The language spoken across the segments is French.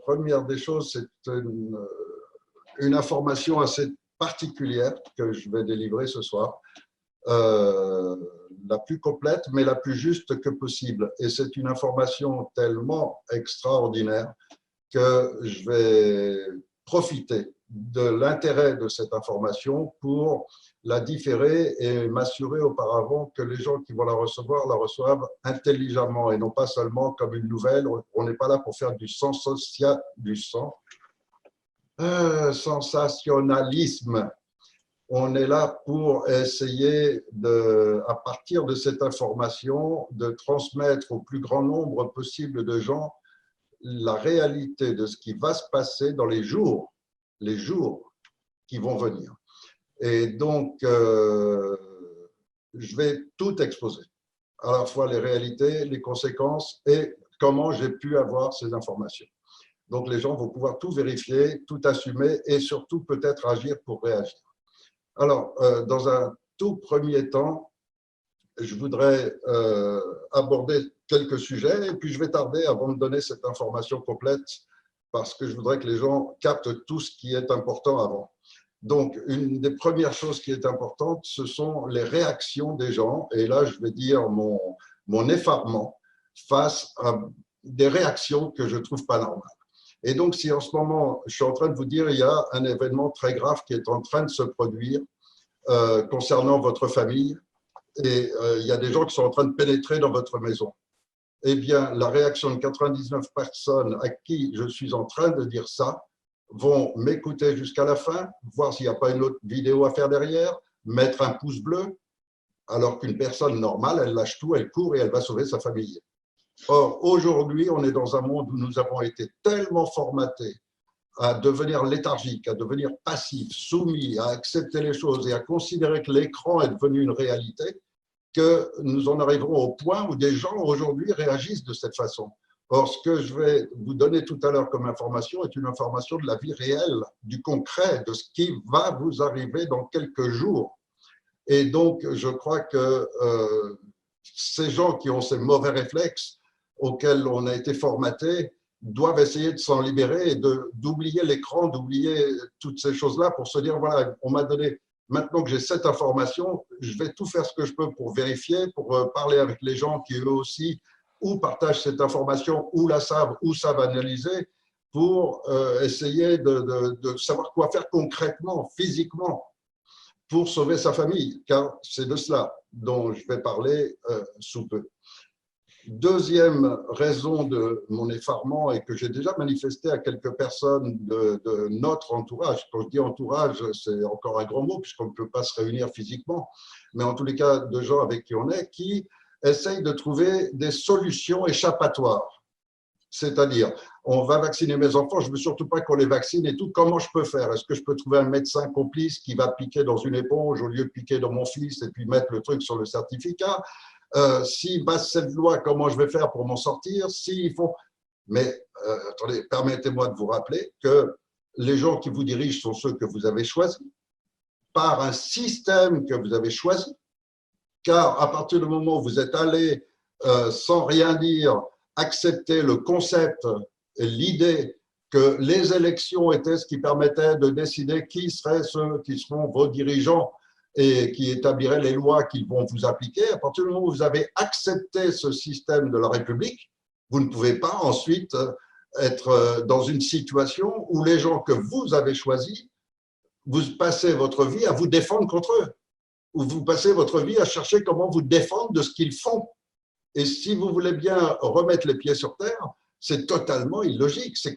Première des choses, c'est une information assez particulière que je vais délivrer ce soir, la plus complète, mais la plus juste que possible. Et c'est une information tellement extraordinaire que je vais profiter de l'intérêt de cette information pour la différer et m'assurer auparavant que les gens qui vont la reçoivent intelligemment et non pas seulement comme une nouvelle. On n'est pas là pour faire du sensationnalisme. On est là pour essayer, à partir de cette information, de transmettre au plus grand nombre possible de gens la réalité de ce qui va se passer dans les jours qui vont venir. Et donc, je vais tout exposer, à la fois les réalités, les conséquences et comment j'ai pu avoir ces informations. Donc, les gens vont pouvoir tout vérifier, tout assumer et surtout peut-être agir pour réagir. Alors, dans un tout premier temps, je voudrais aborder quelques sujets et puis je vais tarder avant de donner cette information complète parce que je voudrais que les gens captent tout ce qui est important avant. Donc, une des premières choses qui est importante, ce sont les réactions des gens. Et là, je vais dire mon effarement face à des réactions que je ne trouve pas normales. Et donc, si en ce moment, je suis en train de vous dire, il y a un événement très grave qui est en train de se produire concernant votre famille, et il y a des gens qui sont en train de pénétrer dans votre maison, eh bien, la réaction de 99 personnes à qui je suis en train de dire ça vont m'écouter jusqu'à la fin, voir s'il n'y a pas une autre vidéo à faire derrière, mettre un pouce bleu, alors qu'une personne normale, elle lâche tout, elle court et elle va sauver sa famille. Or, aujourd'hui, on est dans un monde où nous avons été tellement formatés à devenir léthargiques, à devenir passifs, soumis, à accepter les choses et à considérer que l'écran est devenu une réalité, que nous en arriverons au point où des gens aujourd'hui réagissent de cette façon. Or, ce que je vais vous donner tout à l'heure comme information est une information de la vie réelle, du concret, de ce qui va vous arriver dans quelques jours. Et donc, je crois que ces gens qui ont ces mauvais réflexes auxquels on a été formatés doivent essayer de s'en libérer et d'oublier l'écran, d'oublier toutes ces choses-là pour se dire, voilà, on m'a donné, maintenant que j'ai cette information, je vais tout faire ce que je peux pour vérifier, pour parler avec les gens qui eux aussi ou partagent cette information, ou la savent, ou savent analyser, pour essayer de savoir quoi faire concrètement, physiquement, pour sauver sa famille, car c'est de cela dont je vais parler sous peu. Deuxième raison de mon effarement et que j'ai déjà manifesté à quelques personnes de notre entourage. Quand je dis entourage, c'est encore un grand mot puisqu'on ne peut pas se réunir physiquement, mais en tous les cas de gens avec qui on est, qui essayent de trouver des solutions échappatoires. C'est-à-dire, on va vacciner mes enfants, je ne veux surtout pas qu'on les vaccine et tout, comment je peux faire? Est-ce que je peux trouver un médecin complice qui va piquer dans une éponge au lieu de piquer dans mon fils et puis mettre le truc sur le certificat? S'il passe cette loi, comment je vais faire pour m'en sortir? S'il faut… Mais attendez, permettez-moi de vous rappeler que les gens qui vous dirigent sont ceux que vous avez choisis par un système que vous avez choisi, car à partir du moment où vous êtes allé sans rien dire, accepter le concept et l'idée que les élections étaient ce qui permettait de décider qui seraient ceux qui seront vos dirigeants et qui établiraient les lois qu'ils vont vous appliquer, à partir du moment où vous avez accepté ce système de la République, vous ne pouvez pas ensuite être dans une situation où les gens que vous avez choisis, vous passez votre vie à vous défendre contre eux, ou vous passez votre vie à chercher comment vous défendre de ce qu'ils font. Et si vous voulez bien remettre les pieds sur terre, c'est totalement illogique, c'est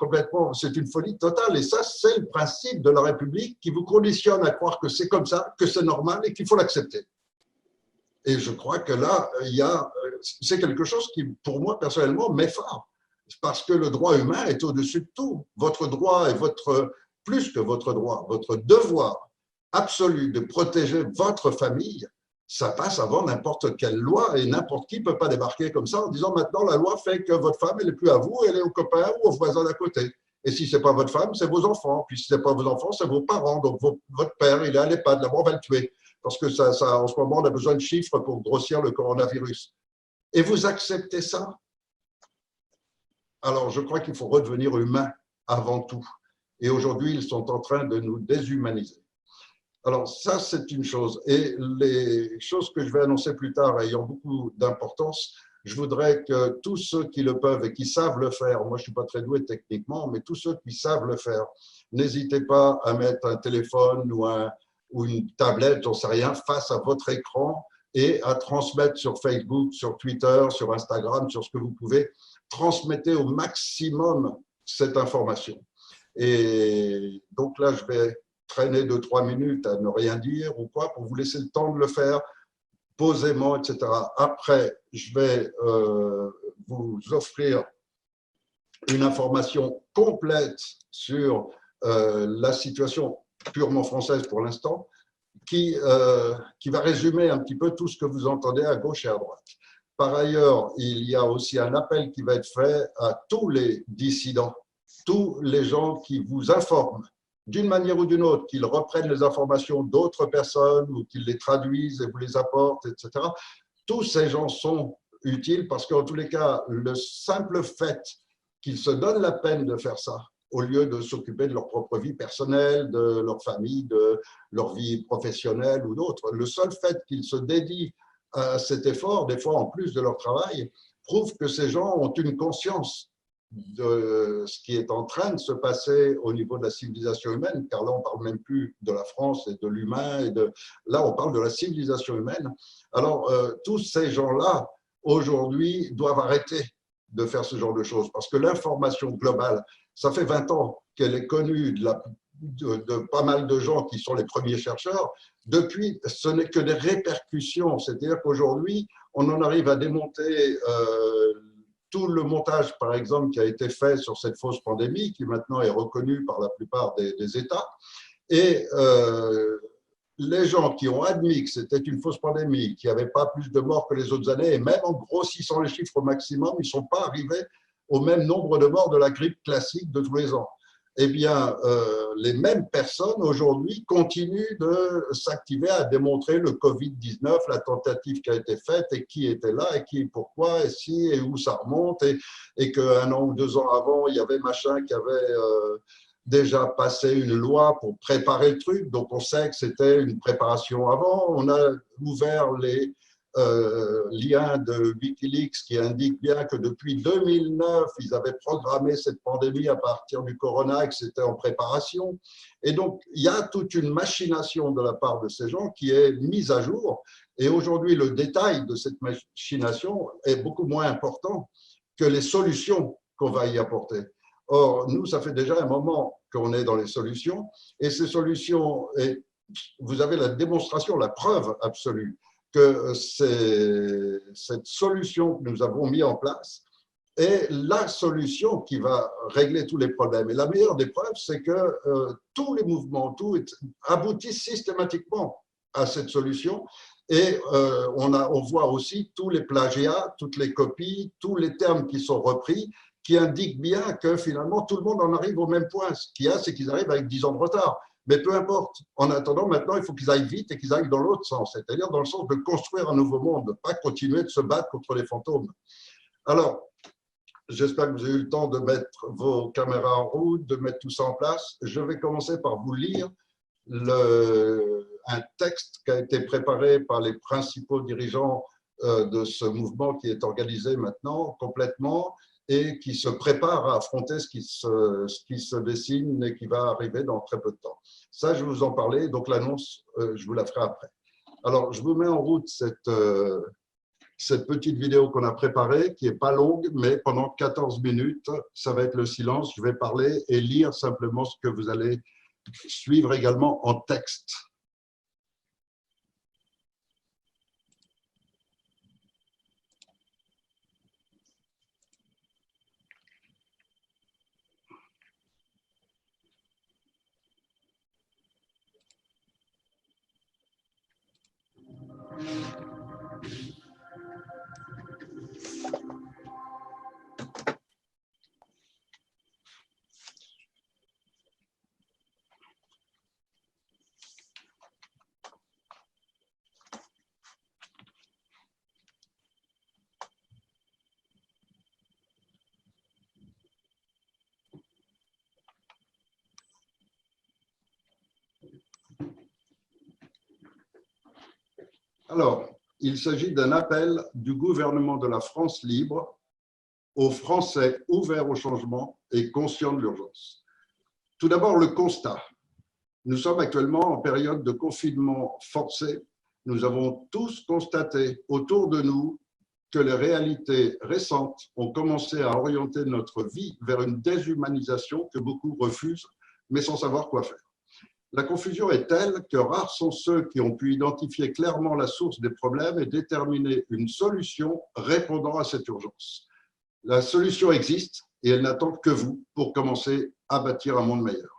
une folie totale. Et ça, c'est le principe de la République qui vous conditionne à croire que c'est comme ça, que c'est normal et qu'il faut l'accepter. Et je crois que là, c'est quelque chose qui, pour moi, personnellement, m'effare. Parce que le droit humain est au-dessus de tout. Votre droit est plus que votre droit, votre devoir absolu de protéger votre famille, ça passe avant n'importe quelle loi et n'importe qui ne peut pas débarquer comme ça en disant maintenant la loi fait que votre femme, elle n'est plus à vous, elle est au copain ou au voisin d'à côté. Et si ce n'est pas votre femme, c'est vos enfants. Puis si ce n'est pas vos enfants, c'est vos parents. Donc votre père, il est à l'EHPAD, d'abord on va le tuer. Parce que en ce moment, on a besoin de chiffres pour grossir le coronavirus. Et vous acceptez ça? Alors je crois qu'il faut redevenir humain avant tout. Et aujourd'hui, ils sont en train de nous déshumaniser. Alors ça, c'est une chose. Et les choses que je vais annoncer plus tard ayant beaucoup d'importance, je voudrais que tous ceux qui le peuvent et qui savent le faire, moi je ne suis pas très doué techniquement, mais tous ceux qui savent le faire, n'hésitez pas à mettre un téléphone ou une tablette, j'en sais rien, face à votre écran et à transmettre sur Facebook, sur Twitter, sur Instagram, sur ce que vous pouvez. Transmettez au maximum cette information. Et donc là, je vais traîner 2-3 minutes à ne rien dire ou quoi pour vous laisser le temps de le faire posément, etc. Après, je vais vous offrir une information complète sur la situation purement française pour l'instant, qui va résumer un petit peu tout ce que vous entendez à gauche et à droite. Par ailleurs, il y a aussi un appel qui va être fait à tous les dissidents, tous les gens qui vous informent d'une manière ou d'une autre, qu'ils reprennent les informations d'autres personnes ou qu'ils les traduisent et vous les apportent, etc. Tous ces gens sont utiles parce qu'en tous les cas, le simple fait qu'ils se donnent la peine de faire ça, au lieu de s'occuper de leur propre vie personnelle, de leur famille, de leur vie professionnelle ou d'autres, le seul fait qu'ils se dédient à cet effort, des fois en plus de leur travail, prouve que ces gens ont une conscience de ce qui est en train de se passer au niveau de la civilisation humaine, car là on ne parle même plus de la France et de l'humain, là on parle de la civilisation humaine. Alors tous ces gens-là, aujourd'hui, doivent arrêter de faire ce genre de choses, parce que l'information globale, ça fait 20 ans qu'elle est connue de pas mal de gens qui sont les premiers chercheurs. Depuis, ce n'est que des répercussions, c'est-à-dire qu'aujourd'hui, on en arrive à démonter tout le montage, par exemple, qui a été fait sur cette fausse pandémie, qui maintenant est reconnue par la plupart des États. Et les gens qui ont admis que c'était une fausse pandémie, qu'il n'y avait pas plus de morts que les autres années, et même en grossissant les chiffres au maximum, ils ne sont pas arrivés au même nombre de morts de la grippe classique de tous les ans. Eh bien, les mêmes personnes aujourd'hui continuent de s'activer à démontrer le Covid-19, la tentative qui a été faite et qui était là et qui, pourquoi, et si, et où ça remonte, et qu'un an ou 2 ans avant, il y avait machin qui avait déjà passé une loi pour préparer le truc, donc on sait que c'était une préparation avant. On a ouvert les liens de Wikileaks qui indiquent bien que depuis 2009, ils avaient programmé cette pandémie à partir du corona et que c'était en préparation. Et donc, il y a toute une machination de la part de ces gens qui est mise à jour. Et aujourd'hui, le détail de cette machination est beaucoup moins important que les solutions qu'on va y apporter. Or, nous, ça fait déjà un moment qu'on est dans les solutions, et ces solutions, et vous avez la démonstration, la preuve absolue que cette solution que nous avons mis en place est la solution qui va régler tous les problèmes. Et la meilleure des preuves, c'est que tous les mouvements, tout aboutissent systématiquement à cette solution. Et on voit aussi tous les plagiats, toutes les copies, tous les termes qui sont repris, qui indiquent bien que finalement tout le monde en arrive au même point. Ce qu'il y a, c'est qu'ils arrivent avec 10 ans de retard. Mais peu importe. En attendant, maintenant, il faut qu'ils aillent vite et qu'ils aillent dans l'autre sens, c'est-à-dire dans le sens de construire un nouveau monde, de ne pas continuer de se battre contre les fantômes. Alors, j'espère que vous avez eu le temps de mettre vos caméras en route, de mettre tout ça en place. Je vais commencer par vous lire un texte qui a été préparé par les principaux dirigeants de ce mouvement qui est organisé maintenant complètement et qui se prépare à affronter ce qui se dessine et qui va arriver dans très peu de temps. Ça, je vais vous en parler, donc l'annonce, je vous la ferai après. Alors, je vous mets en route cette petite vidéo qu'on a préparée, qui n'est pas longue, mais pendant 14 minutes, ça va être le silence. Je vais parler et lire simplement ce que vous allez suivre également en texte. Alors, il s'agit d'un appel du gouvernement de la France libre aux Français ouverts au changement et conscients de l'urgence. Tout d'abord, le constat. Nous sommes actuellement en période de confinement forcé. Nous avons tous constaté autour de nous que les réalités récentes ont commencé à orienter notre vie vers une déshumanisation que beaucoup refusent, mais sans savoir quoi faire. La confusion est telle que rares sont ceux qui ont pu identifier clairement la source des problèmes et déterminer une solution répondant à cette urgence. La solution existe et elle n'attend que vous pour commencer à bâtir un monde meilleur.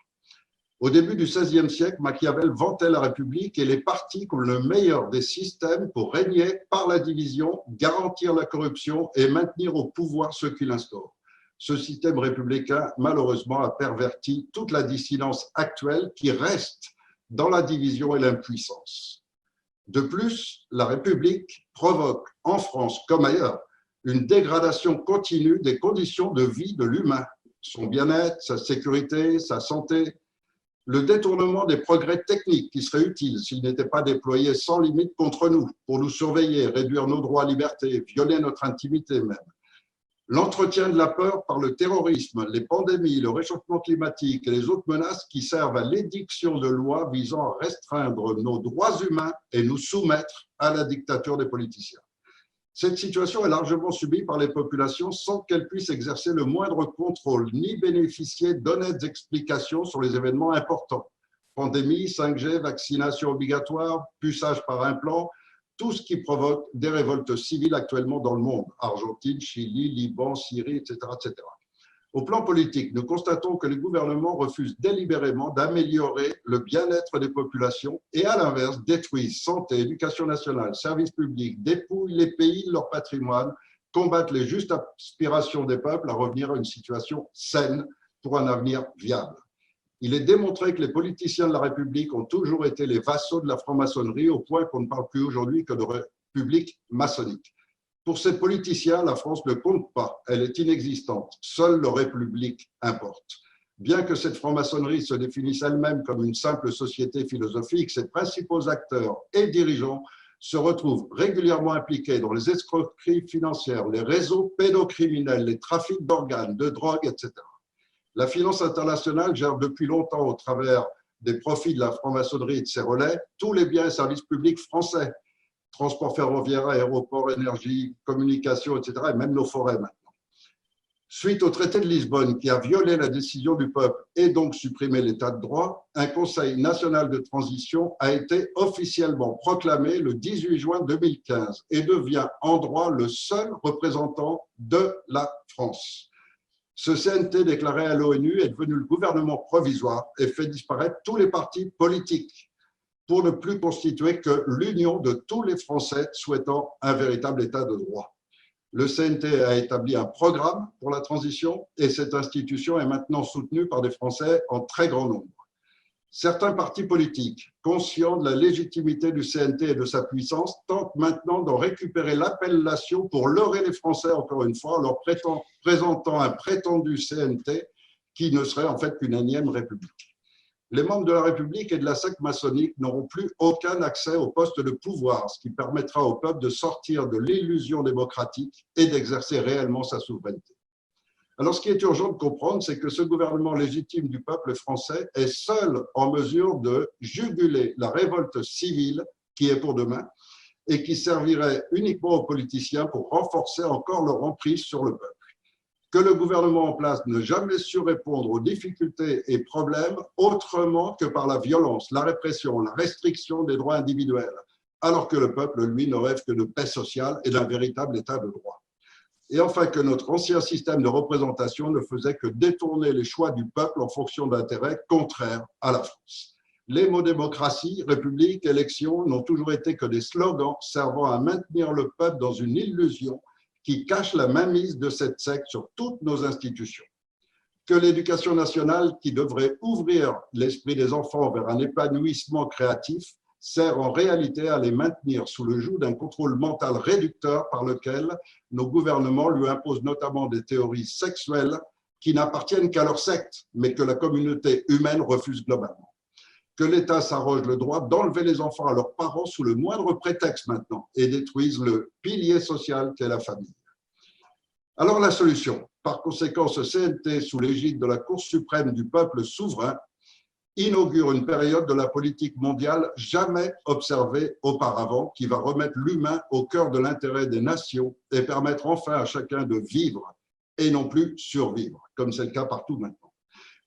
Au début du XVIe siècle, Machiavel vantait la République et les partis comme le meilleur des systèmes pour régner par la division, garantir la corruption et maintenir au pouvoir ceux qui l'instaurent. Ce système républicain, malheureusement, a perverti toute la dissidence actuelle qui reste dans la division et l'impuissance. De plus, la République provoque en France comme ailleurs une dégradation continue des conditions de vie de l'humain, son bien-être, sa sécurité, sa santé. Le détournement des progrès techniques qui seraient utiles s'ils n'étaient pas déployés sans limite contre nous, pour nous surveiller, réduire nos droits à liberté, violer notre intimité même. L'entretien de la peur par le terrorisme, les pandémies, le réchauffement climatique et les autres menaces qui servent à l'édiction de lois visant à restreindre nos droits humains et nous soumettre à la dictature des politiciens. Cette situation est largement subie par les populations sans qu'elles puissent exercer le moindre contrôle ni bénéficier d'honnêtes explications sur les événements importants. Pandémie, 5G, vaccination obligatoire, puçage par implant, tout ce qui provoque des révoltes civiles actuellement dans le monde, Argentine, Chili, Liban, Syrie, etc., etc. Au plan politique, nous constatons que les gouvernements refusent délibérément d'améliorer le bien-être des populations et à l'inverse détruisent santé, éducation nationale, services publics, dépouillent les pays de leur patrimoine, combattent les justes aspirations des peuples à revenir à une situation saine pour un avenir viable. Il est démontré que les politiciens de la République ont toujours été les vassaux de la franc-maçonnerie au point qu'on ne parle plus aujourd'hui que de république maçonnique. Pour ces politiciens, la France ne compte pas, elle est inexistante. Seule la République importe. Bien que cette franc-maçonnerie se définisse elle-même comme une simple société philosophique, ses principaux acteurs et dirigeants se retrouvent régulièrement impliqués dans les escroqueries financières, les réseaux pédocriminels, les trafics d'organes, de drogue, etc. La finance internationale gère depuis longtemps, au travers des profits de la franc-maçonnerie et de ses relais, tous les biens et services publics français. Transport ferroviaire, aéroport, énergie, communication, etc., et même nos forêts maintenant. Suite au traité de Lisbonne qui a violé la décision du peuple et donc supprimé l'état de droit, un Conseil national de transition a été officiellement proclamé le 18 juin 2015 et devient en droit le seul représentant de la France. Ce CNT déclaré à l'ONU est devenu le gouvernement provisoire et fait disparaître tous les partis politiques, pour ne plus constituer que l'union de tous les Français souhaitant un véritable état de droit. Le CNT a établi un programme pour la transition et cette institution est maintenant soutenue par des Français en très grand nombre. Certains partis politiques, conscients de la légitimité du CNT et de sa puissance, tentent maintenant d'en récupérer l'appellation pour leurrer les Français, encore une fois, en leur présentant un prétendu CNT qui ne serait en fait qu'une énième république. Les membres de la République et de la secte maçonnique n'auront plus aucun accès au poste de pouvoir, ce qui permettra au peuple de sortir de l'illusion démocratique et d'exercer réellement sa souveraineté. Alors, ce qui est urgent de comprendre, c'est que ce gouvernement légitime du peuple français est seul en mesure de juguler la révolte civile qui est pour demain et qui servirait uniquement aux politiciens pour renforcer encore leur emprise sur le peuple. Que le gouvernement en place n'a jamais su répondre aux difficultés et problèmes autrement que par la violence, la répression, la restriction des droits individuels, alors que le peuple, lui, ne rêve que de paix sociale et d'un véritable état de droit. Et enfin, que notre ancien système de représentation ne faisait que détourner les choix du peuple en fonction d'intérêts contraires à la France. Les mots démocratie, république, élection n'ont toujours été que des slogans servant à maintenir le peuple dans une illusion qui cache la mainmise de cette secte sur toutes nos institutions. Que l'éducation nationale, qui devrait ouvrir l'esprit des enfants vers un épanouissement créatif, sert en réalité à les maintenir sous le joug d'un contrôle mental réducteur par lequel nos gouvernements lui imposent notamment des théories sexuelles qui n'appartiennent qu'à leur secte, mais que la communauté humaine refuse globalement. Que que l'État s'arroge le droit d'enlever les enfants à leurs parents sous le moindre prétexte maintenant et détruise le pilier social qu'est la famille. Alors la solution, par conséquent, ce CNT sous l'égide de la Cour suprême du peuple souverain inaugure une période de la politique mondiale jamais observée auparavant qui va remettre l'humain au cœur de l'intérêt des nations et permettre enfin à chacun de vivre et non plus survivre, comme c'est le cas partout maintenant.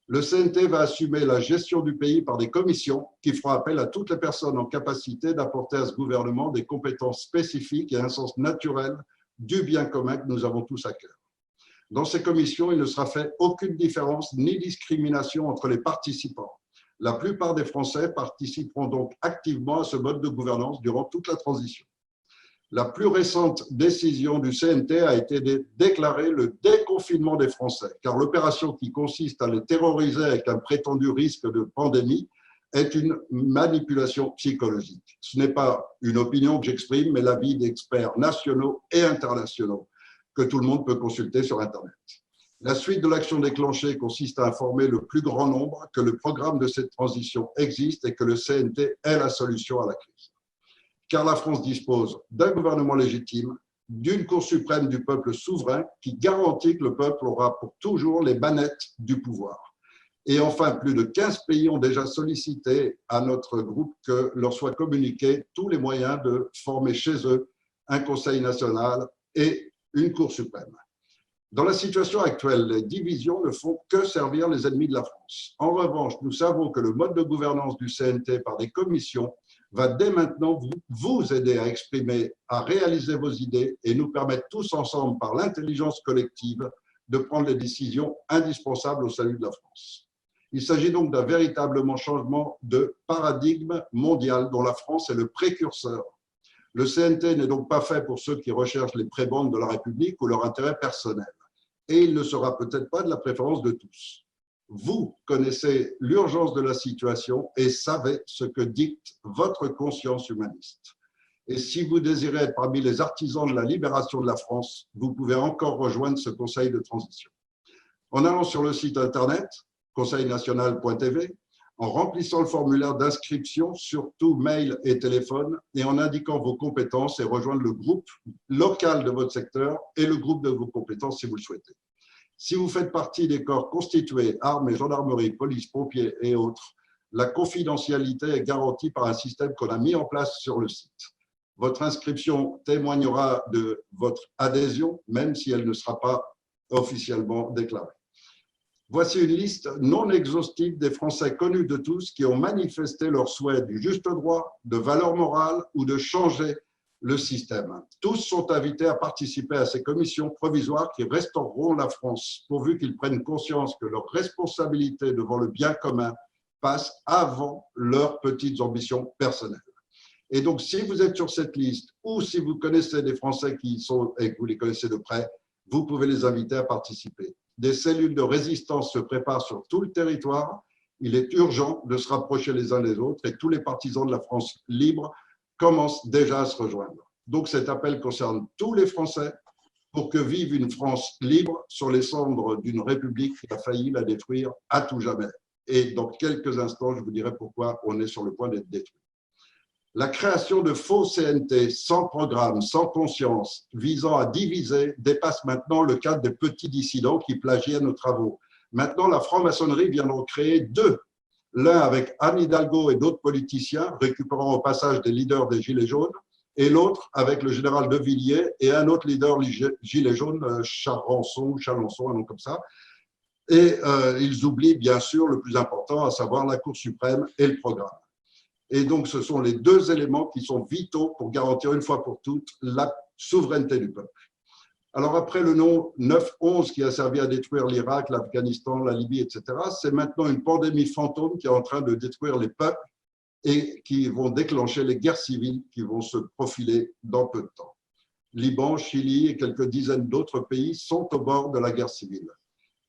Le CNT va assumer la gestion du pays par des commissions qui feront appel à toutes les personnes en capacité d'apporter à ce gouvernement des compétences spécifiques et un sens naturel du bien commun que nous avons tous à cœur. Dans ces commissions, il ne sera fait aucune différence ni discrimination entre les participants. La plupart des Français participeront donc activement à ce mode de gouvernance durant toute la transition. La plus récente décision du CNT a été de déclarer le déconfinement des Français, car l'opération qui consiste à les terroriser avec un prétendu risque de pandémie est une manipulation psychologique. Ce n'est pas une opinion que j'exprime, mais l'avis d'experts nationaux et internationaux que tout le monde peut consulter sur Internet. La suite de l'action déclenchée consiste à informer le plus grand nombre que le programme de cette transition existe et que le CNT est la solution à la crise. Car la France dispose d'un gouvernement légitime, d'une Cour suprême du peuple souverain qui garantit que le peuple aura pour toujours les manettes du pouvoir. Et enfin, plus de 15 pays ont déjà sollicité à notre groupe que leur soient communiqués tous les moyens de former chez eux un Conseil national et une Cour suprême. Dans la situation actuelle, les divisions ne font que servir les ennemis de la France. En revanche, nous savons que le mode de gouvernance du CNT par des commissions va dès maintenant vous aider à exprimer, à réaliser vos idées et nous permettre tous ensemble, par l'intelligence collective, de prendre les décisions indispensables au salut de la France. Il s'agit donc d'un véritable changement de paradigme mondial dont la France est le précurseur. Le CNT n'est donc pas fait pour ceux qui recherchent les prébendes de la République ou leur intérêt personnel. Et il ne sera peut-être pas de la préférence de tous. Vous connaissez l'urgence de la situation et savez ce que dicte votre conscience humaniste. Et si vous désirez être parmi les artisans de la libération de la France, vous pouvez encore rejoindre ce conseil de transition. En allant sur le site internet conseilnational.tv, en remplissant le formulaire d'inscription, surtout mail et téléphone, et en indiquant vos compétences et rejoindre le groupe local de votre secteur et le groupe de vos compétences si vous le souhaitez. Si vous faites partie des corps constitués, armées, gendarmerie, police, pompiers et autres, la confidentialité est garantie par un système qu'on a mis en place sur le site. Votre inscription témoignera de votre adhésion, même si elle ne sera pas officiellement déclarée. Voici une liste non exhaustive des Français connus de tous qui ont manifesté leur souhait du juste droit, de valeur morale ou de changer le système. Tous sont invités à participer à ces commissions provisoires qui restaureront la France, pourvu qu'ils prennent conscience que leur responsabilité devant le bien commun passe avant leurs petites ambitions personnelles. Et donc, si vous êtes sur cette liste ou si vous connaissez des Français qui y sont et que vous les connaissez de près, vous pouvez les inviter à participer. Des cellules de résistance se préparent sur tout le territoire. Il est urgent de se rapprocher les uns des autres et tous les partisans de la France libre commencent déjà à se rejoindre. Donc cet appel concerne tous les Français pour que vive une France libre sur les cendres d'une République qui a failli la détruire à tout jamais. Et dans quelques instants, je vous dirai pourquoi on est sur le point d'être détruit. La création de faux CNT sans programme, sans conscience, visant à diviser, dépasse maintenant le cadre des petits dissidents qui plagiaient nos travaux. Maintenant, la franc-maçonnerie vient d'en créer deux. L'un avec Anne Hidalgo et d'autres politiciens, récupérant au passage des leaders des Gilets jaunes, et l'autre avec le général De Villiers et un autre leader Gilets jaunes, Chalençon, un nom comme ça. Et ils oublient bien sûr le plus important, à savoir la Cour suprême et le programme. Et donc, ce sont les deux éléments qui sont vitaux pour garantir une fois pour toutes la souveraineté du peuple. Alors, après le nom 9/11 qui a servi à détruire l'Irak, l'Afghanistan, la Libye, etc., c'est maintenant une pandémie fantôme qui est en train de détruire les peuples et qui vont déclencher les guerres civiles qui vont se profiler dans peu de temps. Liban, Chili et quelques dizaines d'autres pays sont au bord de la guerre civile.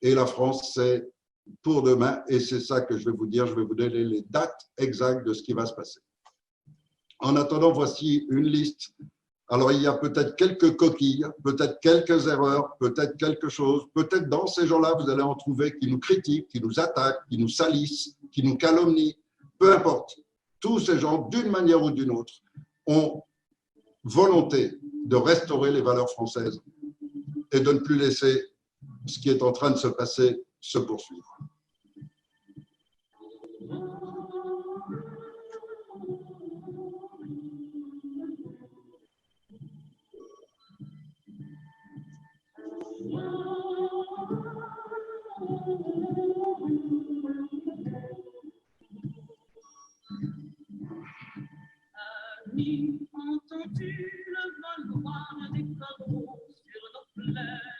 Et la France, c'est pour demain, et c'est ça que je vais vous dire, je vais vous donner les dates exactes de ce qui va se passer. En attendant, voici une liste. Alors, il y a peut-être quelques coquilles, peut-être quelques erreurs, peut-être quelque chose, peut-être dans ces gens-là, vous allez en trouver qui nous critiquent, qui nous attaquent, qui nous salissent, qui nous calomnient. peu importe, tous ces gens, d'une manière ou d'une autre, ont volonté de restaurer les valeurs françaises et de ne plus laisser ce qui est en train de se passer se poursuivre. Entends-tu le vol noir des corbeaux sur nos plaines?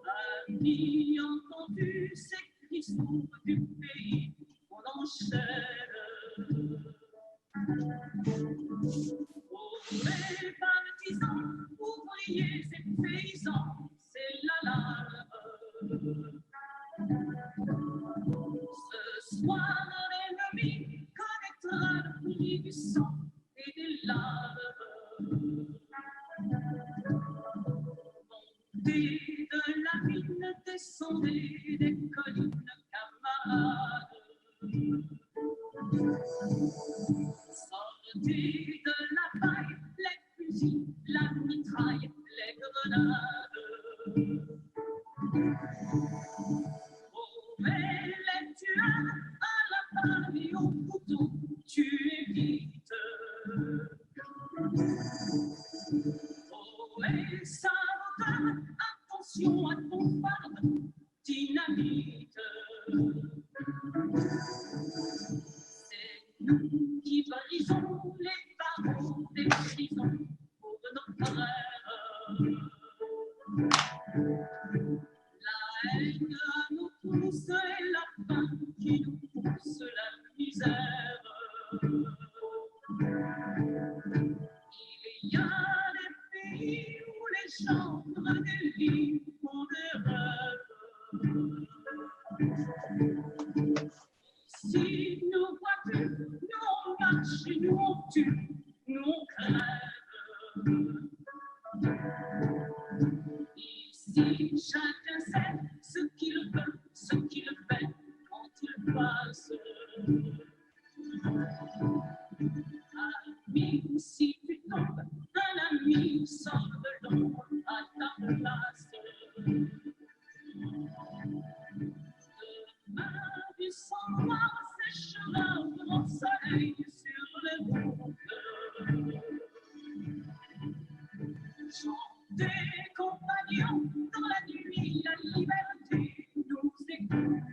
As-tu entendu ces cris sourds du pays qu'on enchaîne? Oh, les partisans, ouvriers et paysans, c'est l'alarme. Ce soir, l'ennemi connaîtra le prix du sang et des larmes. Montez de la mine, descendez des collines, camarades. Sortez de la paille, les fusils, la mitraille, les grenades. Oh, et les tueurs à la paille et au couteau, tuez vite. Oh, et saboteur, attention à ton fardeau, dynamite. C'est nous qui brisons les barreaux des prisons pour nos frères. La haine nous pousse et la faim qui nous pousse la misère. Il y a des pays où les chambres des lits font des rêves. Si nous voit plus, nous on marche, nous on tue, nous on crève. Ici, chacun sait ce qu'il veut, ce qu'il fait quand il passe. Ami, si tu tombes, un ami sort de l'ombre à ta place. Demain, du sang noir séchera mon soleil sur les routes. Chantez, compagnons, dans la nuit, la liberté nous écoute.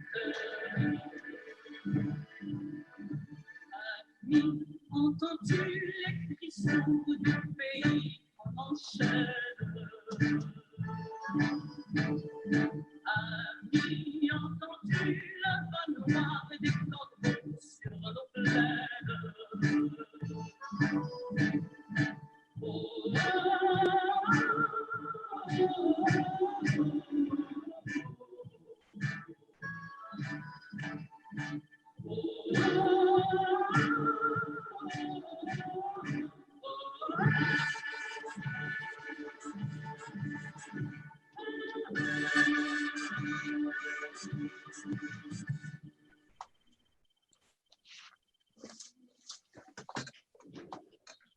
Ami, entends-tu les cris sourds du pays qu'on enchaîne? Ami, entends-tu le vol noir des corbeaux sur nos plaines? Oh,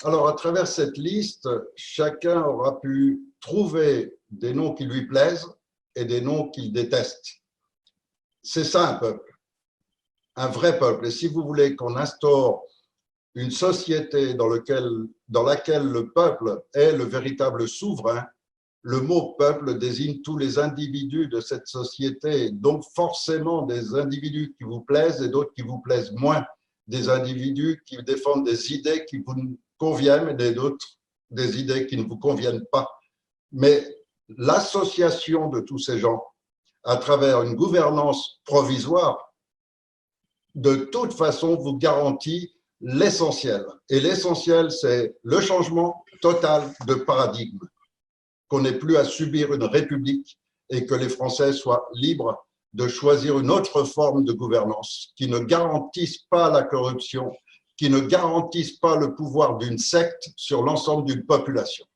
Alors, à travers cette liste, chacun aura pu trouver des noms qui lui plaisent et des noms qu'il déteste. C'est ça un peuple, un vrai peuple. Et si vous voulez qu'on instaure une société dans laquelle le peuple est le véritable souverain, le mot peuple désigne tous les individus de cette société, donc forcément des individus qui vous plaisent et d'autres qui vous plaisent moins, des individus qui défendent des idées qui vous conviennent et d'autres des idées qui ne vous conviennent pas. Mais l'association de tous ces gens à travers une gouvernance provisoire, de toute façon, vous garantit l'essentiel. Et l'essentiel, c'est le changement total de paradigme, qu'on n'ait plus à subir une république et que les Français soient libres de choisir une autre forme de gouvernance qui ne garantisse pas la corruption, qui ne garantisse pas le pouvoir d'une secte sur l'ensemble d'une population.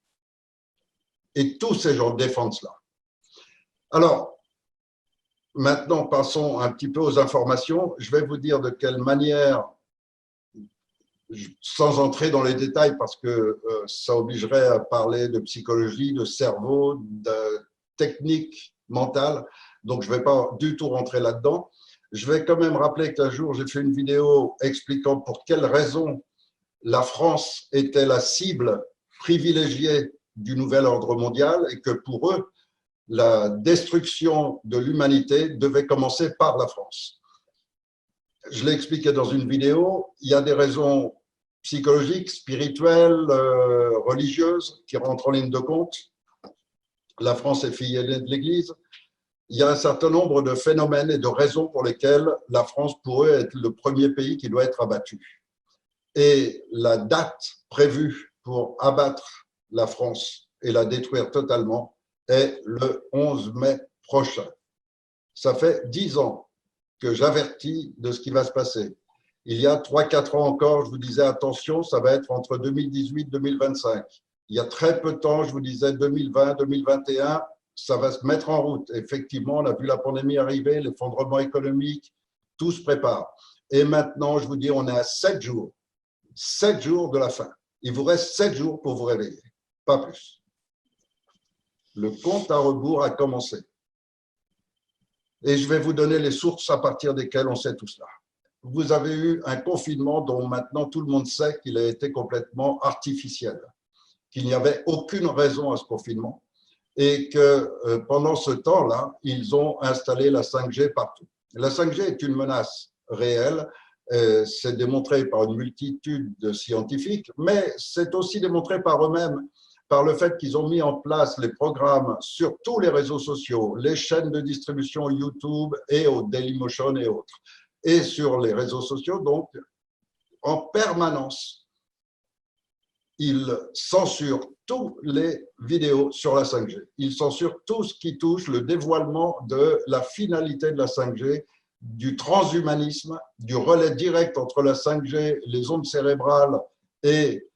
Et tous ces gens défendent cela. Alors, Maintenant, passons un petit peu aux informations. Je vais vous dire de quelle manière, sans entrer dans les détails parce que ça obligerait à parler de psychologie, de cerveau, de technique mentale. Donc, je ne vais pas du tout rentrer là-dedans. Je vais quand même rappeler qu'un jour, j'ai fait une vidéo expliquant pour quelles raisons la France était la cible privilégiée du nouvel ordre mondial et que pour eux, la destruction de l'humanité devait commencer par la France. Je l'ai expliqué dans une vidéo, il y a des raisons psychologiques, spirituelles, religieuses qui rentrent en ligne de compte. La France est fille aînée de l'Église. Il y a un certain nombre de phénomènes et de raisons pour lesquelles la France, pour eux, est le premier pays qui doit être abattu. Et la date prévue pour abattre la France et la détruire totalement est le 11 mai prochain. Ça fait 10 ans que j'avertis de ce qui va se passer. Il y a 3-4 ans encore, je vous disais attention, ça va être entre 2018 et 2025. Il y a très peu de temps, je vous disais 2020, 2021, ça va se mettre en route. Effectivement, on a vu la pandémie arriver, l'effondrement économique, tout se prépare. Et maintenant, je vous dis, on est à 7 jours. 7 jours de la fin. Il vous reste 7 jours pour vous réveiller, pas plus. Le compte à rebours a commencé. Et je vais vous donner les sources à partir desquelles on sait tout cela. Vous avez eu un confinement dont maintenant tout le monde sait qu'il a été complètement artificiel, qu'il n'y avait aucune raison à ce confinement et que pendant ce temps-là, ils ont installé la 5G partout. La 5G est une menace réelle, c'est démontré par une multitude de scientifiques, mais c'est aussi démontré par eux-mêmes, par le fait qu'ils ont mis en place les programmes sur tous les réseaux sociaux, les chaînes de distribution YouTube et au Dailymotion et autres, et sur les réseaux sociaux, donc en permanence, ils censurent toutes les vidéos sur la 5G. Ils censurent tout ce qui touche le dévoilement de la finalité de la 5G, du transhumanisme, du relais direct entre la 5G, les ondes cérébrales et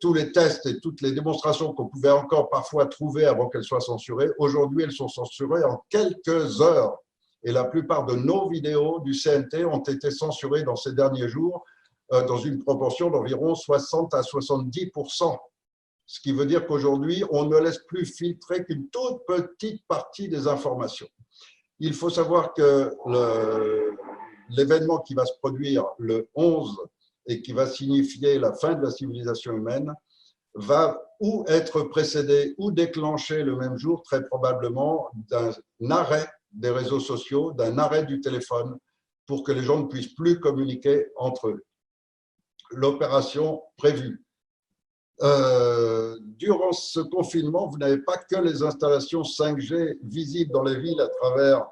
tous les tests et toutes les démonstrations qu'on pouvait encore parfois trouver avant qu'elles soient censurées. Aujourd'hui, elles sont censurées en quelques heures. Et la plupart de nos vidéos du CNT ont été censurées dans ces derniers jours dans une proportion d'environ 60 à 70%. Ce qui veut dire qu'aujourd'hui, on ne laisse plus filtrer qu'une toute petite partie des informations. Il faut savoir que l'événement qui va se produire le 11 et qui va signifier la fin de la civilisation humaine va ou être précédé ou déclenché le même jour, très probablement, d'un arrêt des réseaux sociaux, d'un arrêt du téléphone pour que les gens ne puissent plus communiquer entre eux. L'opération prévue. Durant ce confinement, vous n'avez pas que les installations 5G visibles dans les villes à travers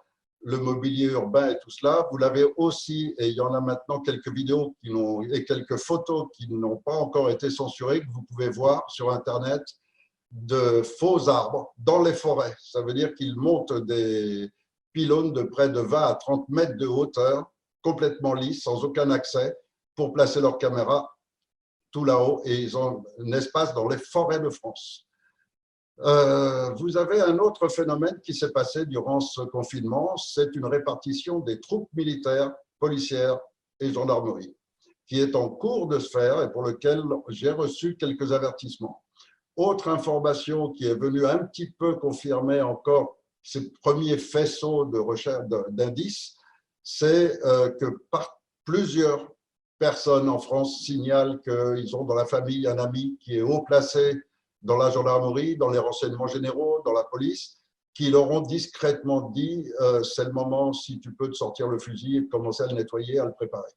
le mobilier urbain et tout cela, vous l'avez aussi, et il y en a maintenant quelques vidéos et quelques photos qui n'ont pas encore été censurées, que vous pouvez voir sur Internet, de faux arbres dans les forêts. Ça veut dire qu'ils montent des pylônes de près de 20 à 30 mètres de hauteur, complètement lisses, sans aucun accès, pour placer leurs caméras tout là-haut, et ils ont un espace dans les forêts de France. Vous avez un autre phénomène qui s'est passé durant ce confinement, c'est une répartition des troupes militaires, policières et gendarmerie, qui est en cours de se faire et pour lequel j'ai reçu quelques avertissements. Autre information qui est venue un petit peu confirmer encore ces premiers faisceaux de recherche d'indices, c'est que par plusieurs personnes en France signalent qu'ils ont dans la famille un ami qui est haut placé dans la gendarmerie, dans les renseignements généraux, dans la police, qui leur ont discrètement dit c'est le moment, si tu peux, de sortir le fusil et de commencer à le nettoyer, à le préparer.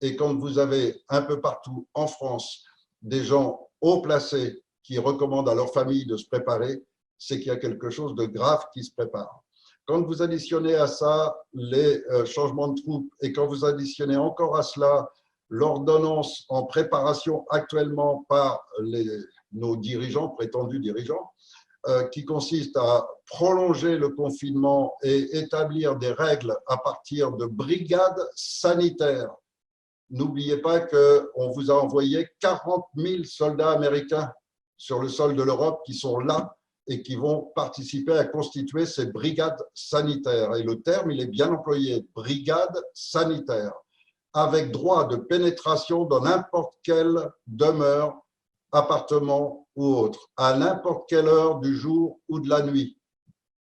Et quand vous avez un peu partout en France des gens haut placés qui recommandent à leur famille de se préparer, c'est qu'il y a quelque chose de grave qui se prépare. Quand vous additionnez à ça les changements de troupes et quand vous additionnez encore à cela l'ordonnance en préparation actuellement par nos dirigeants, prétendus dirigeants, qui consiste à prolonger le confinement et établir des règles à partir de brigades sanitaires. N'oubliez pas qu'on vous a envoyé 40 000 soldats américains sur le sol de l'Europe qui sont là et qui vont participer à constituer ces brigades sanitaires. Et le terme, il est bien employé, brigade sanitaire, avec droit de pénétration dans n'importe quelle demeure, appartement ou autre, à n'importe quelle heure du jour ou de la nuit.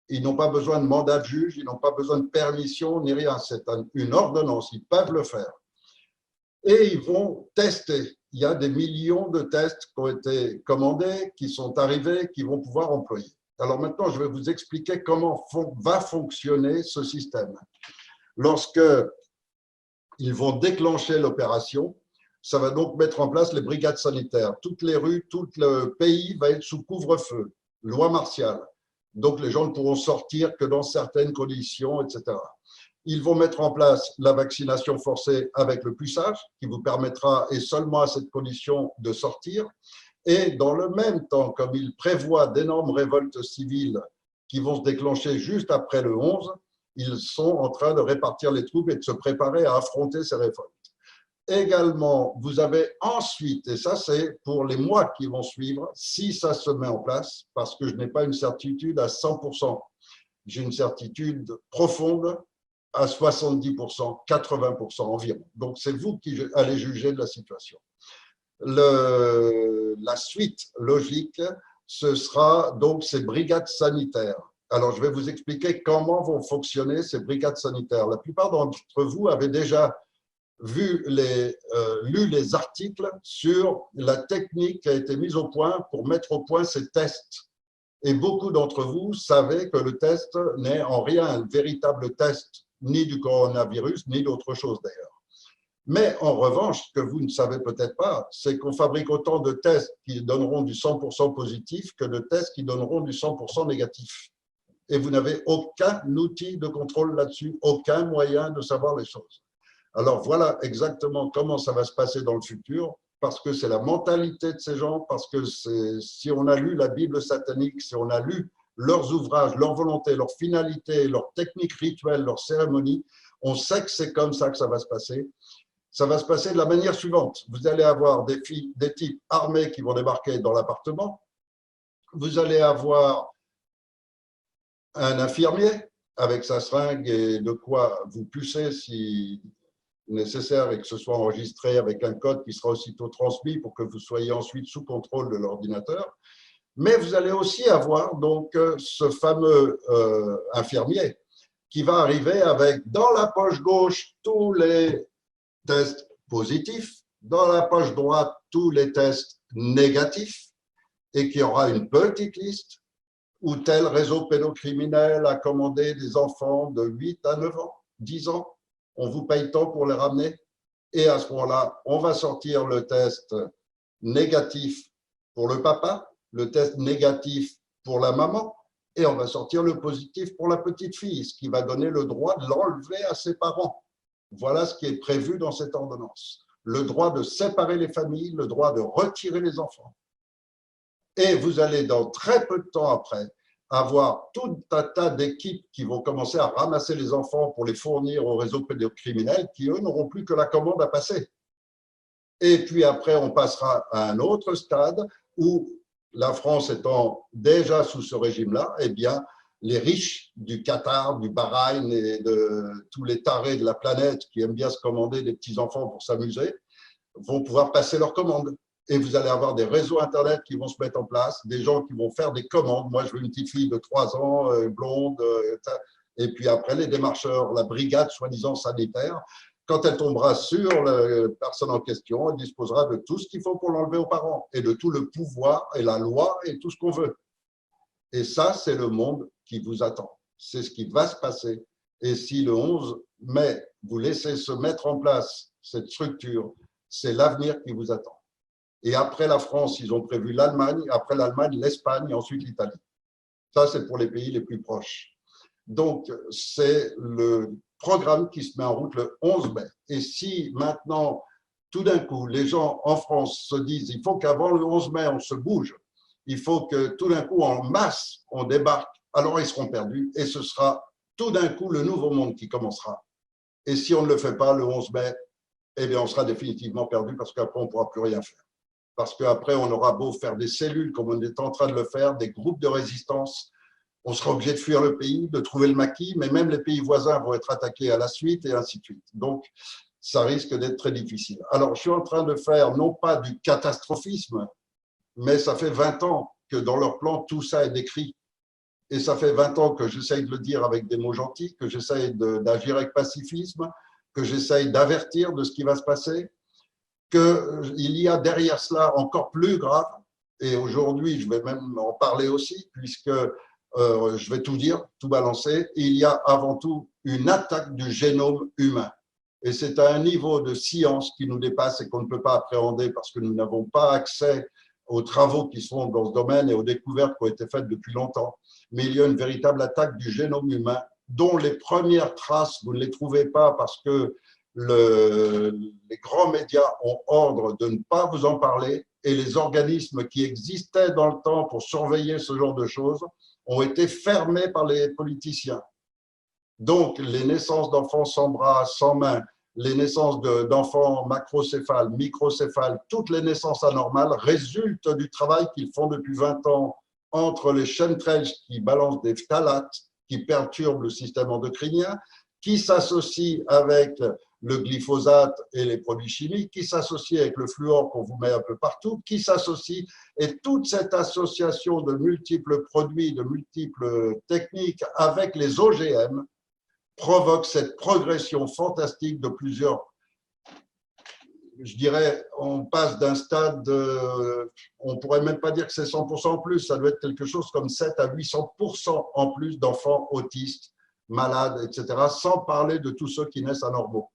Ils n'ont pas besoin de mandat de juge, ils n'ont pas besoin de permission ni rien. C'est une ordonnance, ils peuvent le faire. Et ils vont tester. Il y a des millions de tests qui ont été commandés, qui sont arrivés, qui vont pouvoir employer. Alors maintenant, je vais vous expliquer comment va fonctionner ce système. Lorsque ils vont déclencher l'opération, ça va donc mettre en place les brigades sanitaires. Toutes les rues, tout le pays va être sous couvre-feu, loi martiale. Donc les gens ne pourront sortir que dans certaines conditions, etc. Ils vont mettre en place la vaccination forcée avec le puçage, qui vous permettra, et seulement à cette condition, de sortir. Et dans le même temps, comme ils prévoient d'énormes révoltes civiles qui vont se déclencher juste après le 11, ils sont en train de répartir les troupes et de se préparer à affronter ces révoltes. Également, vous avez ensuite, et ça c'est pour les mois qui vont suivre, si ça se met en place, parce que je n'ai pas une certitude à 100%, j'ai une certitude profonde à 70%, 80% environ. Donc c'est vous qui allez juger de la situation. La suite logique, ce sera donc ces brigades sanitaires. Alors je vais vous expliquer comment vont fonctionner ces brigades sanitaires. La plupart d'entre vous avaient déjà lu les articles sur la technique qui a été mise au point pour mettre au point ces tests. Et beaucoup d'entre vous savaient que le test n'est en rien un véritable test, ni du coronavirus, ni d'autre chose d'ailleurs. Mais en revanche, ce que vous ne savez peut-être pas, c'est qu'on fabrique autant de tests qui donneront du 100% positif que de tests qui donneront du 100% négatif. Et vous n'avez aucun outil de contrôle là-dessus, aucun moyen de savoir les choses. Alors voilà exactement comment ça va se passer dans le futur, parce que c'est la mentalité de ces gens, parce que si on a lu la Bible satanique, si on a lu leurs ouvrages, leur volonté, leur finalité, leurs techniques rituelles, leurs cérémonies, on sait que c'est comme ça que ça va se passer. Ça va se passer de la manière suivante. Vous allez avoir des types armés qui vont débarquer dans l'appartement. Vous allez avoir un infirmier avec sa seringue et de quoi vous pucer si nécessaire et que ce soit enregistré avec un code qui sera aussitôt transmis pour que vous soyez ensuite sous contrôle de l'ordinateur. Mais vous allez aussi avoir donc ce fameux infirmier qui va arriver avec dans la poche gauche tous les tests positifs, dans la poche droite tous les tests négatifs et qui aura une petite liste où tel réseau pédocriminel a commandé des enfants de 8 à 9 ans, 10 ans. On vous paye tant pour les ramener. Et à ce moment-là, on va sortir le test négatif pour le papa, le test négatif pour la maman, et on va sortir le positif pour la petite fille, ce qui va donner le droit de l'enlever à ses parents. Voilà ce qui est prévu dans cette ordonnance. Le droit de séparer les familles, le droit de retirer les enfants. Et vous allez, dans très peu de temps après, avoir tout un tas d'équipes qui vont commencer à ramasser les enfants pour les fournir au réseau pédocriminel qui, eux, n'auront plus que la commande à passer. Et puis après, on passera à un autre stade où la France étant déjà sous ce régime-là, eh bien, les riches du Qatar, du Bahreïn et de tous les tarés de la planète qui aiment bien se commander des petits-enfants pour s'amuser vont pouvoir passer leurs commandes. Et vous allez avoir des réseaux Internet qui vont se mettre en place, des gens qui vont faire des commandes. Moi, je veux une petite fille de 3 ans, blonde, et puis après, les démarcheurs, la brigade soi-disant sanitaire, quand elle tombera sur la personne en question, elle disposera de tout ce qu'il faut pour l'enlever aux parents, et de tout le pouvoir et la loi et tout ce qu'on veut. Et ça, c'est le monde qui vous attend. C'est ce qui va se passer. Et si le 11 mai, vous laissez se mettre en place cette structure, c'est l'avenir qui vous attend. Et après la France, ils ont prévu l'Allemagne, après l'Allemagne, l'Espagne et ensuite l'Italie. Ça, c'est pour les pays les plus proches. Donc, c'est le programme qui se met en route le 11 mai. Et si maintenant, tout d'un coup, les gens en France se disent il faut qu'avant le 11 mai, on se bouge, il faut que tout d'un coup, en masse, on débarque, alors ils seront perdus et ce sera tout d'un coup le nouveau monde qui commencera. Et si on ne le fait pas le 11 mai, eh bien, on sera définitivement perdu parce qu'après, on ne pourra plus rien faire. parce qu'après, on aura beau faire des cellules, comme on est en train de le faire, des groupes de résistance, on sera obligé de fuir le pays, de trouver le maquis, mais même les pays voisins vont être attaqués à la suite, et ainsi de suite. Donc, ça risque d'être très difficile. Alors, je suis en train de faire, non pas du catastrophisme, mais ça fait 20 ans que dans leur plan, tout ça est décrit. Et ça fait 20 ans que j'essaye de le dire avec des mots gentils, que j'essaye d'agir avec pacifisme, que j'essaye d'avertir de ce qui va se passer, qu'il y a derrière cela encore plus grave, et aujourd'hui, je vais même en parler aussi, puisque je vais tout dire, tout balancer, il y a avant tout une attaque du génome humain. Et c'est à un niveau de science qui nous dépasse et qu'on ne peut pas appréhender parce que nous n'avons pas accès aux travaux qui sont dans ce domaine et aux découvertes qui ont été faites depuis longtemps. Mais il y a une véritable attaque du génome humain dont les premières traces, vous ne les trouvez pas parce que les grands médias ont ordre de ne pas vous en parler et les organismes qui existaient dans le temps pour surveiller ce genre de choses ont été fermés par les politiciens. Donc, les naissances d'enfants sans bras, sans mains, les naissances d'enfants macrocéphales, microcéphales, toutes les naissances anormales résultent du travail qu'ils font depuis 20 ans entre les chemtrails qui balancent des phtalates, qui perturbent le système endocrinien, qui s'associent avec le glyphosate et les produits chimiques, qui s'associent avec le fluor qu'on vous met un peu partout, qui s'associent, et toute cette association de multiples produits, de multiples techniques avec les OGM provoque cette progression fantastique de plusieurs, je dirais, on passe d'un stade, on pourrait même pas dire que c'est 100% en plus, ça doit être quelque chose comme 7 à 800% en plus d'enfants autistes, malades, etc., sans parler de tous ceux qui naissent anormaux.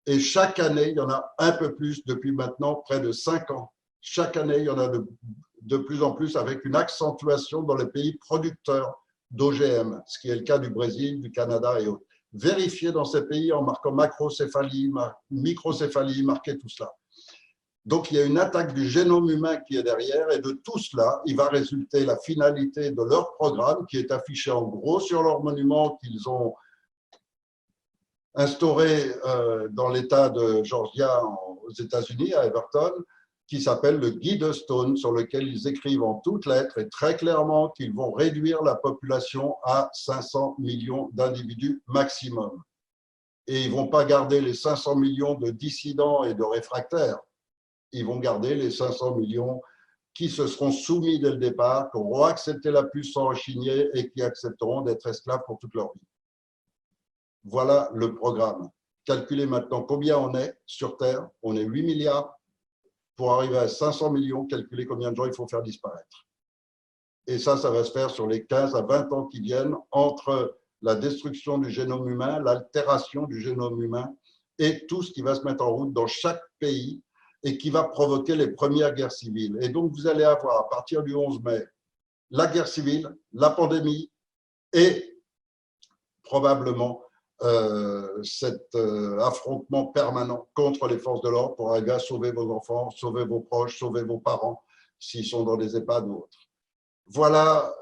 Et chaque année, il y en a un peu plus depuis maintenant près de 5 ans. Chaque année, il y en a de plus en plus avec une accentuation dans les pays producteurs d'OGM, ce qui est le cas du Brésil, du Canada et autres. Vérifiez dans ces pays en marquant macrocéphalie, microcéphalie, marquez tout cela. Donc, il y a une attaque du génome humain qui est derrière et de tout cela, il va résulter la finalité de leur programme qui est affiché en gros sur leur monument qu'ils ont instauré dans l'État de Georgia aux États-Unis, à Everton, qui s'appelle le Guide Stone, sur lequel ils écrivent en toutes lettres et très clairement qu'ils vont réduire la population à 500 millions d'individus maximum. Et ils ne vont pas garder les 500 millions de dissidents et de réfractaires. Ils vont garder les 500 millions qui se seront soumis dès le départ, qui auront accepté la puce sans rechigner et qui accepteront d'être esclaves pour toute leur vie. Voilà le programme. Calculez maintenant combien on est sur Terre. On est 8 milliards. Pour arriver à 500 millions, calculez combien de gens il faut faire disparaître. Et ça va se faire sur les 15 à 20 ans qui viennent entre la destruction du génome humain, l'altération du génome humain et tout ce qui va se mettre en route dans chaque pays et qui va provoquer les premières guerres civiles. Et donc, vous allez avoir à partir du 11 mai la guerre civile, la pandémie et probablement cet affrontement permanent contre les forces de l'ordre pour arriver à sauver vos enfants, sauver vos proches, sauver vos parents s'ils sont dans des EHPAD ou autres. Voilà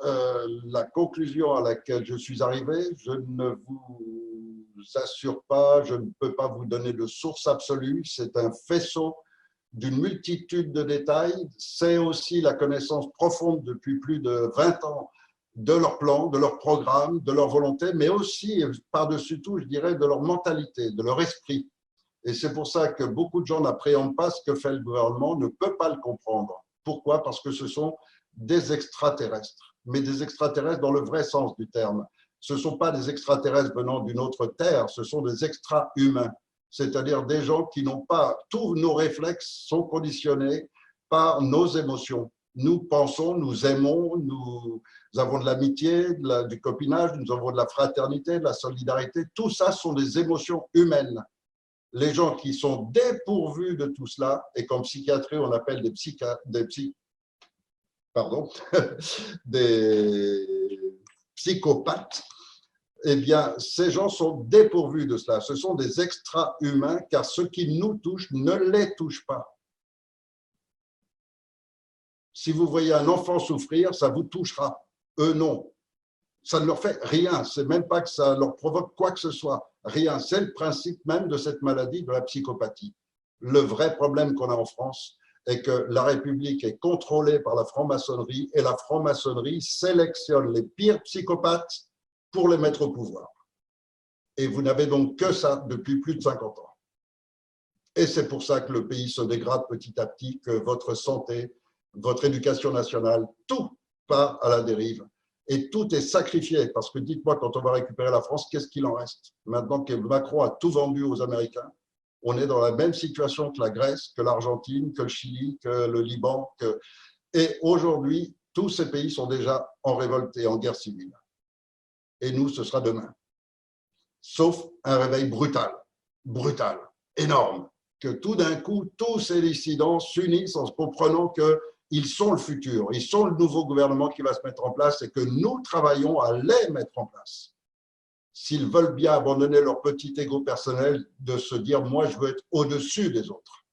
la conclusion à laquelle je suis arrivé. Je ne vous assure pas, je ne peux pas vous donner de source absolue. C'est un faisceau d'une multitude de détails. C'est aussi la connaissance profonde depuis plus de 20 ans de leur plan, de leur programme, de leur volonté, mais aussi, par-dessus tout, je dirais, de leur mentalité, de leur esprit. Et c'est pour ça que beaucoup de gens n'appréhendent pas ce que fait le gouvernement, ne peuvent pas le comprendre. Pourquoi? Parce que ce sont des extraterrestres, mais des extraterrestres dans le vrai sens du terme. Ce ne sont pas des extraterrestres venant d'une autre terre, ce sont des extra-humains, c'est-à-dire des gens qui n'ont pas, tous nos réflexes sont conditionnés par nos émotions. Nous pensons, nous aimons, nous avons de l'amitié, du copinage, nous avons de la fraternité, de la solidarité. Tout ça sont des émotions humaines. Les gens qui sont dépourvus de tout cela, et comme psychiatrie, on appelle des psychopathes, eh bien, ces gens sont dépourvus de cela. Ce sont des extra-humains, car ce qui nous touche ne les touche pas. Si vous voyez un enfant souffrir, ça vous touchera. Eux, non. Ça ne leur fait rien. Ce n'est même pas que ça leur provoque quoi que ce soit. Rien. C'est le principe même de cette maladie, de la psychopathie. Le vrai problème qu'on a en France est que la République est contrôlée par la franc-maçonnerie et la franc-maçonnerie sélectionne les pires psychopathes pour les mettre au pouvoir. Et vous n'avez donc que ça depuis plus de 50 ans. Et c'est pour ça que le pays se dégrade petit à petit, que votre santé, votre éducation nationale, tout part à la dérive. Et tout est sacrifié, parce que dites-moi, quand on va récupérer la France, qu'est-ce qu'il en reste? Maintenant que Macron a tout vendu aux Américains, on est dans la même situation que la Grèce, que l'Argentine, que le Chili, que le Liban. Et aujourd'hui, tous ces pays sont déjà en révolte et en guerre civile. Et nous, ce sera demain. Sauf un réveil brutal, énorme, que tout d'un coup, tous ces dissidents s'unissent en se comprenant qu'ils sont le futur, ils sont le nouveau gouvernement qui va se mettre en place et que nous travaillons à les mettre en place. S'ils veulent bien abandonner leur petit ego personnel, de se dire « moi, je veux être au-dessus des autres ».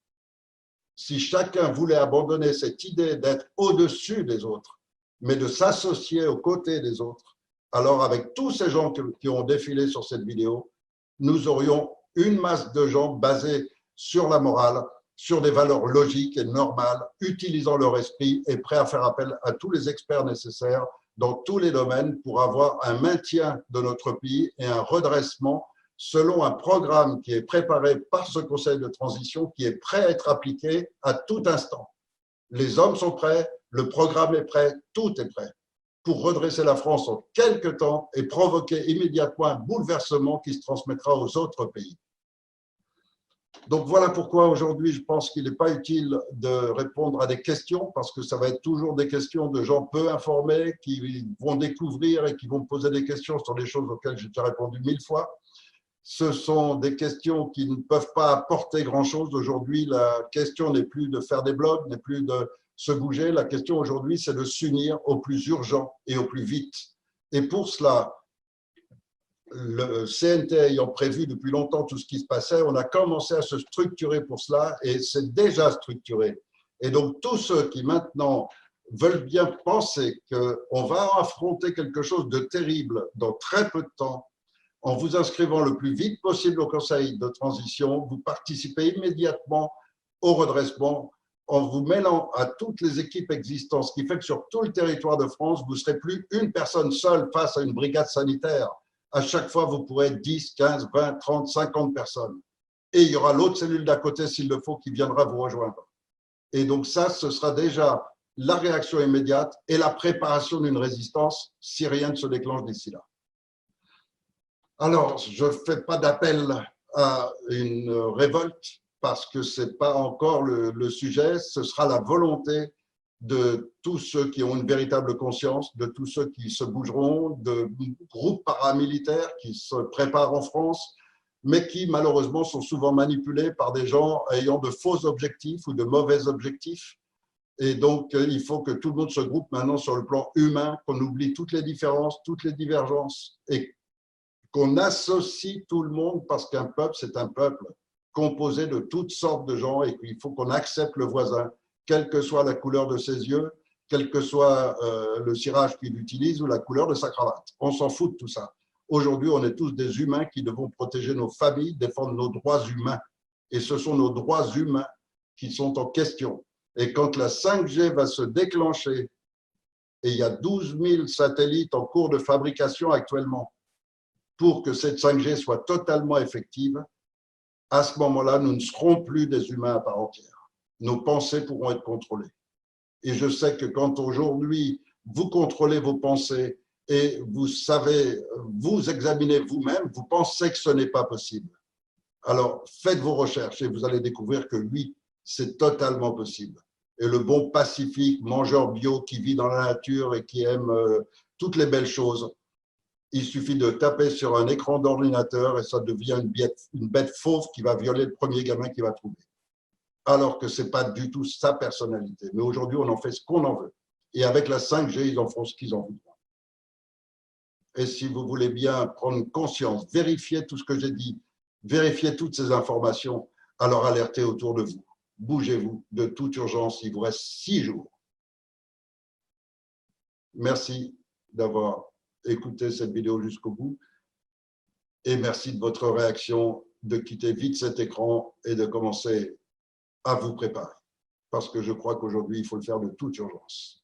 Si chacun voulait abandonner cette idée d'être au-dessus des autres, mais de s'associer aux côtés des autres, alors avec tous ces gens qui ont défilé sur cette vidéo, nous aurions une masse de gens basés sur la morale, sur des valeurs logiques et normales, utilisant leur esprit et prêts à faire appel à tous les experts nécessaires dans tous les domaines pour avoir un maintien de notre pays et un redressement selon un programme qui est préparé par ce Conseil de transition, qui est prêt à être appliqué à tout instant. Les hommes sont prêts, le programme est prêt, tout est prêt pour redresser la France en quelques temps et provoquer immédiatement un bouleversement qui se transmettra aux autres pays. Donc voilà pourquoi aujourd'hui, je pense qu'il n'est pas utile de répondre à des questions, parce que ça va être toujours des questions de gens peu informés qui vont découvrir et qui vont me poser des questions sur des choses auxquelles j'ai déjà répondu 1000 fois. Ce sont des questions qui ne peuvent pas apporter grand-chose. Aujourd'hui, la question n'est plus de faire des blogs, n'est plus de se bouger. La question aujourd'hui, c'est de s'unir au plus urgent et au plus vite. Et pour cela, le CNT ayant prévu depuis longtemps tout ce qui se passait, on a commencé à se structurer pour cela et c'est déjà structuré. Et donc, tous ceux qui maintenant veulent bien penser qu'on va affronter quelque chose de terrible dans très peu de temps, en vous inscrivant le plus vite possible au Conseil de transition, vous participez immédiatement au redressement en vous mêlant à toutes les équipes existantes, ce qui fait que sur tout le territoire de France, vous ne serez plus une personne seule face à une brigade sanitaire. À chaque fois, vous pourrez être 10, 15, 20, 30, 50 personnes. Et il y aura l'autre cellule d'à côté, s'il le faut, qui viendra vous rejoindre. Et donc ça, ce sera déjà la réaction immédiate et la préparation d'une résistance si rien ne se déclenche d'ici là. Alors, je ne fais pas d'appel à une révolte parce que ce n'est pas encore le sujet, ce sera la volonté de tous ceux qui ont une véritable conscience, de tous ceux qui se bougeront, de groupes paramilitaires qui se préparent en France, mais qui malheureusement sont souvent manipulés par des gens ayant de faux objectifs ou de mauvais objectifs. Et donc, il faut que tout le monde se groupe maintenant sur le plan humain, qu'on oublie toutes les différences, toutes les divergences et qu'on associe tout le monde parce qu'un peuple, c'est un peuple composé de toutes sortes de gens et qu'il faut qu'on accepte le voisin, quelle que soit la couleur de ses yeux, quel que soit le cirage qu'il utilise ou la couleur de sa cravate. On s'en fout de tout ça. Aujourd'hui, on est tous des humains qui devons protéger nos familles, défendre nos droits humains. Et ce sont nos droits humains qui sont en question. Et quand la 5G va se déclencher, et il y a 12 000 satellites en cours de fabrication actuellement, pour que cette 5G soit totalement effective, à ce moment-là, nous ne serons plus des humains à part entière. Nos pensées pourront être contrôlées. Et je sais que quand aujourd'hui, vous contrôlez vos pensées et vous savez, vous examinez vous-même, vous pensez que ce n'est pas possible. Alors, faites vos recherches et vous allez découvrir que oui, c'est totalement possible. Et le bon pacifique, mangeur bio qui vit dans la nature et qui aime toutes les belles choses, il suffit de taper sur un écran d'ordinateur et ça devient une bête fauve qui va violer le premier gamin qu'il va trouver. Alors que ce n'est pas du tout sa personnalité. Mais aujourd'hui, on en fait ce qu'on en veut. Et avec la 5G, ils en font ce qu'ils en voudront. Et si vous voulez bien prendre conscience, vérifier tout ce que j'ai dit, vérifier toutes ces informations, alors alertez autour de vous. Bougez-vous de toute urgence, il vous reste 6 jours. Merci d'avoir écouté cette vidéo jusqu'au bout et merci de votre réaction, de quitter vite cet écran et de commencer à vous préparer. parce que je crois qu'aujourd'hui, il faut le faire de toute urgence.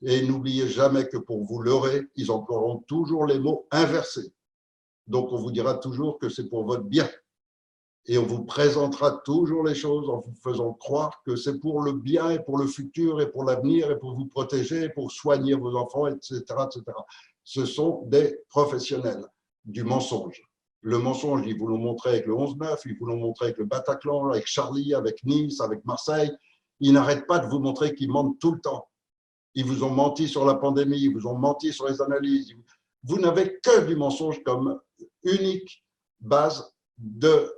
Et n'oubliez jamais que pour vous leurrer, ils emploieront toujours les mots inversés. Donc, on vous dira toujours que c'est pour votre bien. Et on vous présentera toujours les choses en vous faisant croire que c'est pour le bien et pour le futur et pour l'avenir et pour vous protéger, et pour soigner vos enfants, etc., etc. Ce sont des professionnels du mensonge. Le mensonge, ils vous l'ont montré avec le 11-9, ils vous l'ont montré avec le Bataclan, avec Charlie, avec Nice, avec Marseille. Ils n'arrêtent pas de vous montrer qu'ils mentent tout le temps. Ils vous ont menti sur la pandémie, ils vous ont menti sur les analyses. Vous n'avez que du mensonge comme unique base de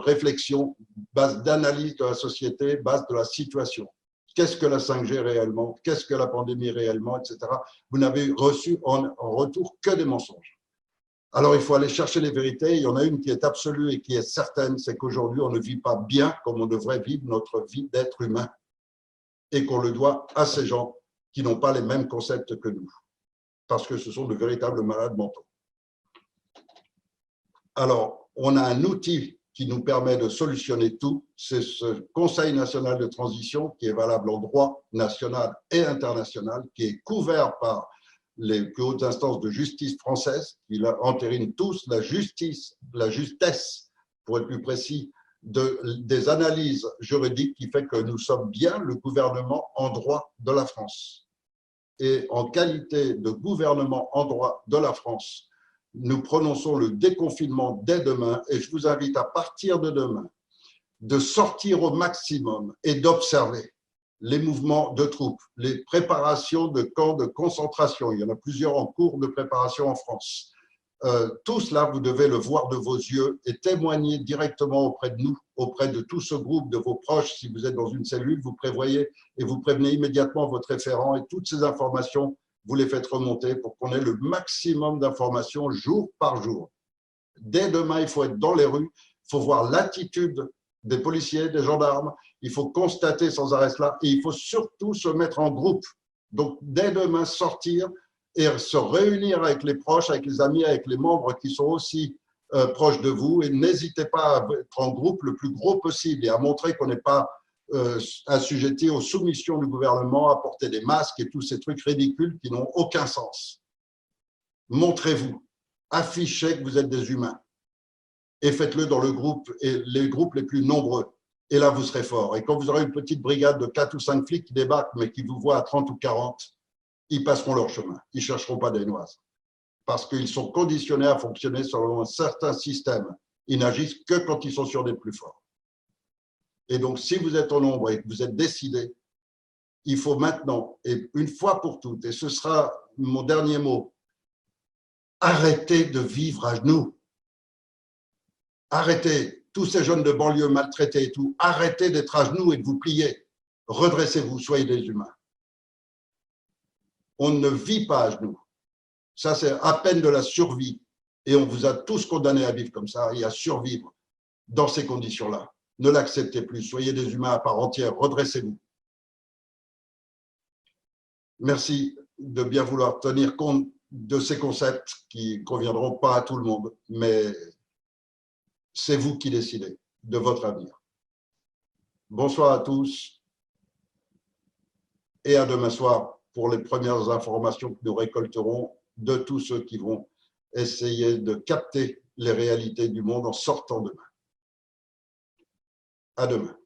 réflexion, base d'analyse de la société, base de la situation. Qu'est-ce que la 5G réellement? Qu'est-ce que la pandémie réellement, etc. Vous n'avez reçu en retour que des mensonges. Alors, il faut aller chercher les vérités. Il y en a une qui est absolue et qui est certaine, c'est qu'aujourd'hui, on ne vit pas bien comme on devrait vivre notre vie d'être humain et qu'on le doit à ces gens qui n'ont pas les mêmes concepts que nous, parce que ce sont de véritables malades mentaux. Alors, on a un outil qui nous permet de solutionner tout, c'est ce Conseil national de transition qui est valable en droit national et international, qui est couvert par les plus hautes instances de justice françaises, qui entérinent tous la justesse, pour être plus précis, des analyses juridiques qui fait que nous sommes bien le gouvernement en droit de la France. Et en qualité de gouvernement en droit de la France, nous prononçons le déconfinement dès demain et je vous invite à partir de demain de sortir au maximum et d'observer les mouvements de troupes, les préparations de camps de concentration. Il y en a plusieurs en cours de préparation en France. Tout cela, vous devez le voir de vos yeux et témoigner directement auprès de nous, auprès de tout ce groupe, de vos proches. Si vous êtes dans une cellule, vous prévoyez et vous prévenez immédiatement votre référent et toutes ces informations, vous les faites remonter pour qu'on ait le maximum d'informations jour par jour. Dès demain, il faut être dans les rues, il faut voir l'attitude des policiers, des gendarmes, il faut constater sans arrêt cela et il faut surtout se mettre en groupe. Donc, dès demain, sortir et se réunir avec les proches, avec les amis, avec les membres qui sont aussi proches de vous et n'hésitez pas à être en groupe le plus gros possible et à montrer qu'on n'est pas assujetti aux soumissions du gouvernement, à porter des masques et tous ces trucs ridicules qui n'ont aucun sens. Montrez-vous, affichez que vous êtes des humains et faites-le dans le groupe et les groupes les plus nombreux. Et là, vous serez fort. Et quand vous aurez une petite brigade de 4 ou 5 flics qui débarquent, mais qui vous voient à 30 ou 40, ils passeront leur chemin. Ils ne chercheront pas des noises. Parce qu'ils sont conditionnés à fonctionner selon un certain système. Ils n'agissent que quand ils sont sur des plus forts. Et donc, si vous êtes en nombre et que vous êtes décidé, il faut maintenant, et une fois pour toutes, et ce sera mon dernier mot, arrêtez de vivre à genoux. Arrêtez, tous ces jeunes de banlieue maltraités et tout, arrêtez d'être à genoux et de vous plier. Redressez-vous, soyez des humains. On ne vit pas à genoux. Ça, c'est à peine de la survie. Et on vous a tous condamnés à vivre comme ça et à survivre dans ces conditions-là. Ne l'acceptez plus. Soyez des humains à part entière. Redressez-vous. Merci de bien vouloir tenir compte de ces concepts qui ne conviendront pas à tout le monde, mais c'est vous qui décidez de votre avenir. Bonsoir à tous et à demain soir pour les premières informations que nous récolterons de tous ceux qui vont essayer de capter les réalités du monde en sortant demain. À demain.